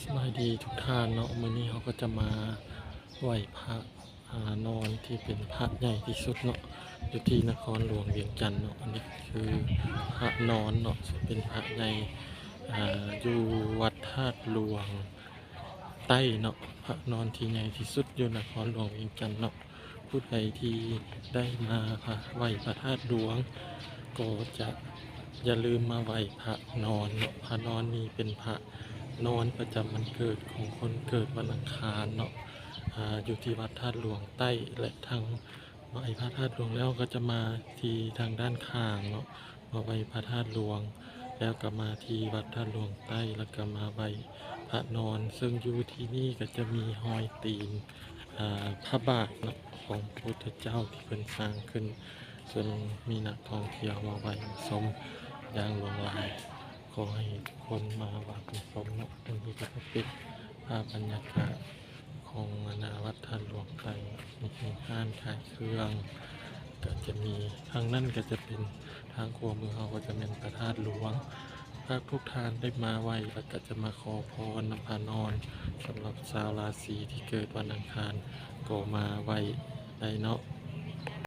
สบายดีทุกท่านเนาะมื้อนี้เขาก็จะมาไหว้พระนอนที่เป็นพระใหญ่ที่สุดเนาะอยู่ที่นครหลวงเวียงจันทน์เนาะอันนี้คือพระนอนเนาะเป็นพระใหญ่อยู่วัดธาตุหลวงใต้เนาะพระนอนที่ใหญ่ที่สุดอยู่นครหลวงเวียงจันทน์เนาะผู้ใดที่ได้มาไหว้พระธาตุหลวงก็จะอย่าลืมมาไหว้พระนอนเนาะพระนอนนี้เป็นพระนอนประจำวันเกิดของคนเกิดวันอังคารเนาะอยู่ที่วัดธาตุหลวงใต้และทางไหว้พระธาตุหลวงแล้วก็จะมาที่ทางด้านข้างเนาะมาไหว้พระธาตุหลวงแล้วก็มาที่วัดธาตุหลวงใต้แล้วก็มาไหว้พระนอนซึ่งอยู่ที่นี่ก็จะมีหอยตีนพระบาทเนาะของพระพุทธเจ้าที่เป็นสร้างขึ้นจนมีนักท่องเที่ยวมาไหว้ชมอย่างหลงไหลขอให้ทุกคนมาไหว้ชมเนาะอันนี้ก็จะเป็นภาพบรรยากาศของวัดธาตุหลวงใต้มีห้านขายเครื่องก็จะมีทางนั้นก็จะเป็นทางครัวเมืองเขาก็จะเป็นพระธาตุหลวงถ้าทุกท่านได้มาไหว้แล้วก็จะมาขอพรนำพานอนสำหรับชาวราศีที่เกิดวันอังคารก็มาไหว้ได้เนาะ